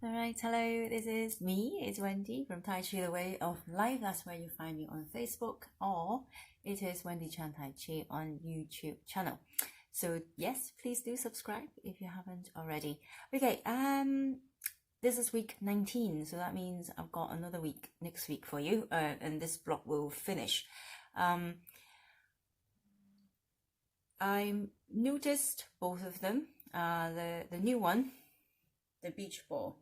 All right, hello, this is me, it's Wendy from Tai Chi The Way of Life. That's where you find me on Facebook, or it is Wendy Chan Tai Chi on YouTube channel. So yes, please do subscribe if you haven't already. Okay, this is week 19, so that means I've got another week next week for you, and this block will finish. I noticed both of them. The new one, the beach ball.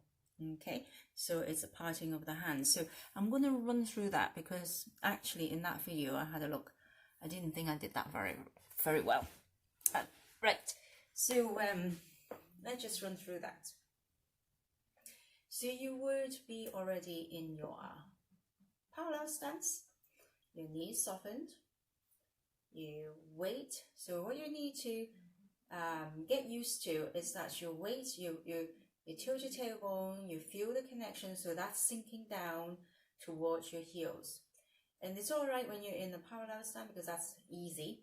Okay, so it's a parting of the hands. So I'm going to run through that because actually in that video I had a look. I didn't think I did that very well. Right, so let's just run through that. So you would be already in your parallel stance, your knees softened, you wait. So what you need to get used to is that your weight, you tilt your tailbone, you feel the connection, so that's sinking down towards your heels. And it's all right when you're in the parallel stand because that's easy.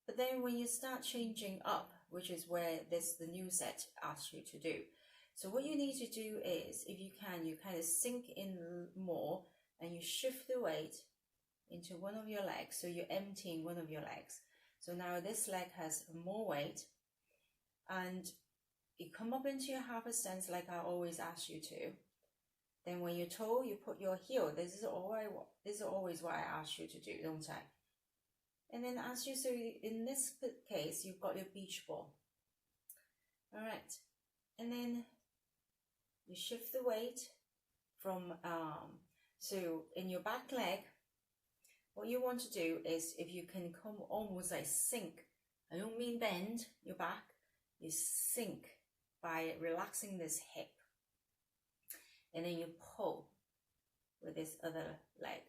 But then when you start changing up, which is where the new set asks you to do. So what you need to do is, if you can, you kind of sink in more and you shift the weight into one of your legs. So you're emptying one of your legs. So now this leg has more weight, and you come up into your half a stance like I always ask you to. Then when you're toe, you put your heel. This is always what I ask you to do, don't I? And then ask you, so in this case, you've got your beach ball. All right. And then you shift the weight from, so in your back leg, what you want to do is, if you can come almost like sink, I don't mean bend your back, you sink by relaxing this hip, and then you pull with this other leg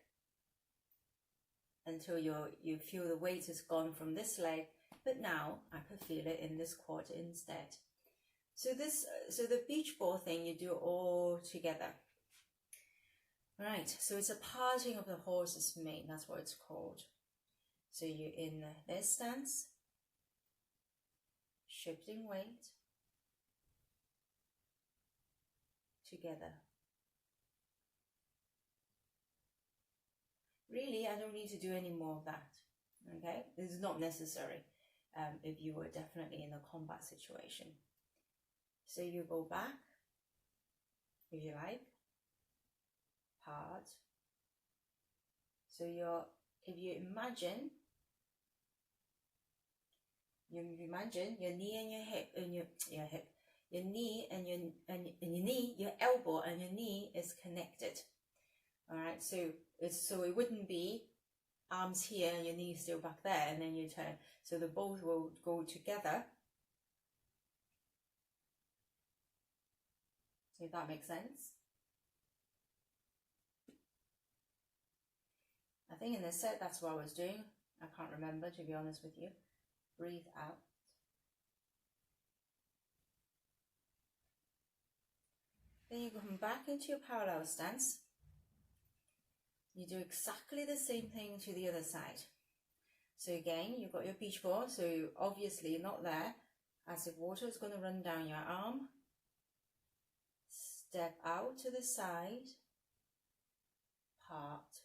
until you feel the weight is gone from this leg, but now I could feel it in this quad instead. So the beach ball thing, you do all together. Right, so it's a parting of the horse's mane, that's what it's called. So you're in this stance, shifting weight, together. Really, I don't need to do any more of that, okay? This is not necessary if you were definitely in a combat situation. So you go back, if you like, part. So if you imagine your knee and your hip, and your knee and your knee, your elbow and your knee is connected. All right, so it wouldn't be arms here and your knee still back there, and then you turn. So the both will go together. If that makes sense. I think in the set that's what I was doing. I can't remember, to be honest with you. Breathe out. Then you come back into your parallel stance. You do exactly the same thing to the other side. So again, you've got your beach ball, so obviously you're not there, as if water is going to run down your arm. Step out to the side, part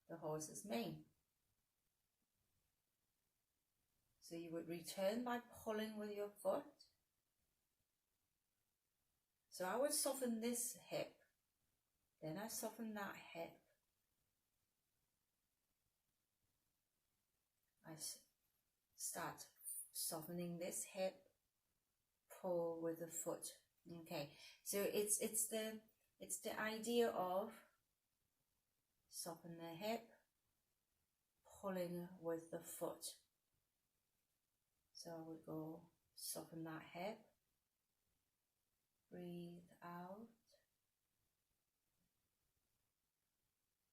the horse's mane. So you would return by pulling with your foot. So I would soften this hip, then I soften that hip. I start softening this hip, pull with the foot. Okay, so it's the idea of soften the hip, pulling with the foot. So I would go soften that hip, breathe out,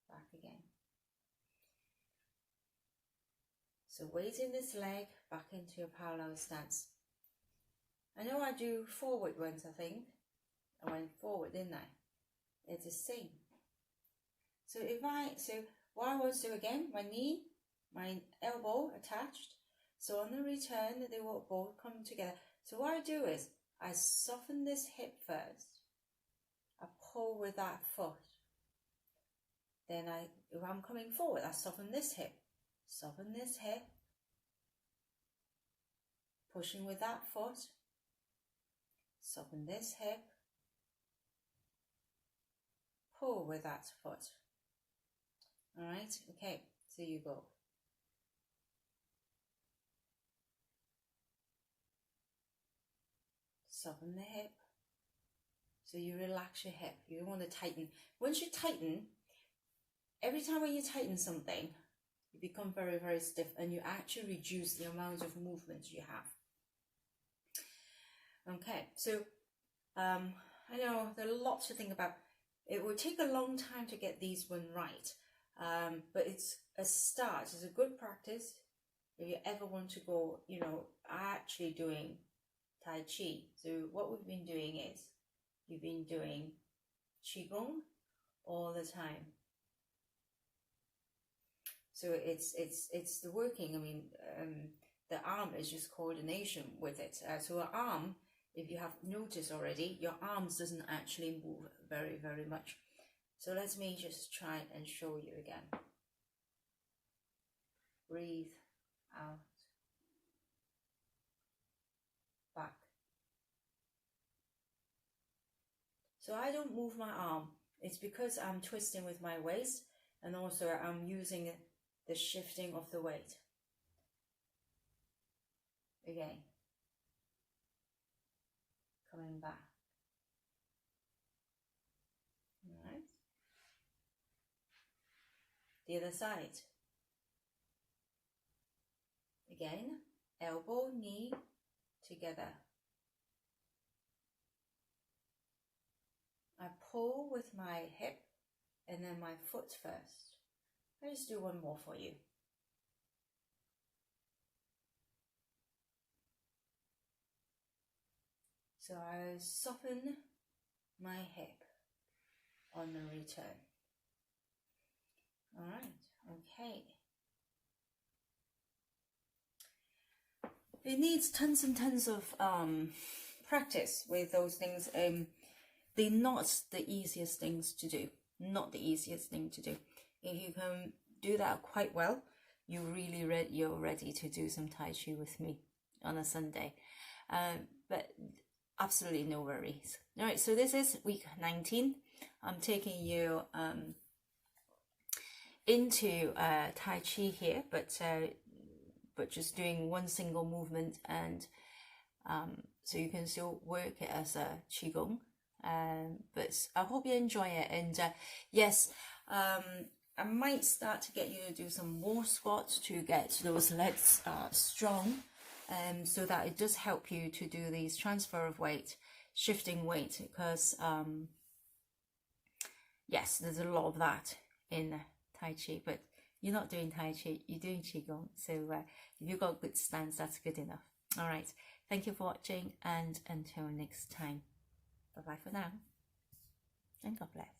back again. So weight in this leg, back into your parallel stance. I know I do forward ones, I think. I went forward, didn't I? It's the same. So what I want to do again, my knee, my elbow attached. So on the return, they will both come together. So what I do is, I soften this hip first. pull with that foot. Then if I'm coming forward, I soften this hip, pushing with that foot, soften this hip, pull with that foot. All right, okay, so you go. Soften the hip. So you relax your hip. You don't want to tighten. Once you tighten, every time when you tighten something, you become very, very stiff and you actually reduce the amount of movement you have. Okay, so I know there are lots to think about. It will take a long time to get these one right, but it's a start. It's a good practice if you ever want to go, you know, actually doing Tai Chi. So what we've been doing is, you've been doing Qigong all the time. So it's the working, I mean, the arm is just coordination with it. So our arm, if you have noticed already, your arms doesn't actually move very, very much. So let me just try and show you again. Breathe out, back. So I don't move my arm. It's because I'm twisting with my waist, and also I'm using the shifting of the weight. Again. Coming back. All right. The other side. Again, elbow, knee together. I pull with my hip and then my foot first. I'll just do one more for you. So I soften my hip on the return. All right, okay. It needs tons and tons of practice with those things. They're not the easiest things to do. Not the easiest thing to do. If you can do that quite well, you're ready to do some Tai Chi with me on a Sunday. But absolutely no worries. All right, so this is week 19. I'm taking you into Tai Chi here, but just doing one single movement, and so you can still work it as a Qigong. But I hope you enjoy it, and yes, I might start to get you to do some more squats to get those legs strong, so that it does help you to do these transfer of weight, shifting weight, because yes, there's a lot of that in Tai Chi, but you're not doing Tai Chi, you're doing Qigong. So if you've got a good stance, that's good enough. All right, thank you for watching, and until next time, bye bye for now, and God bless.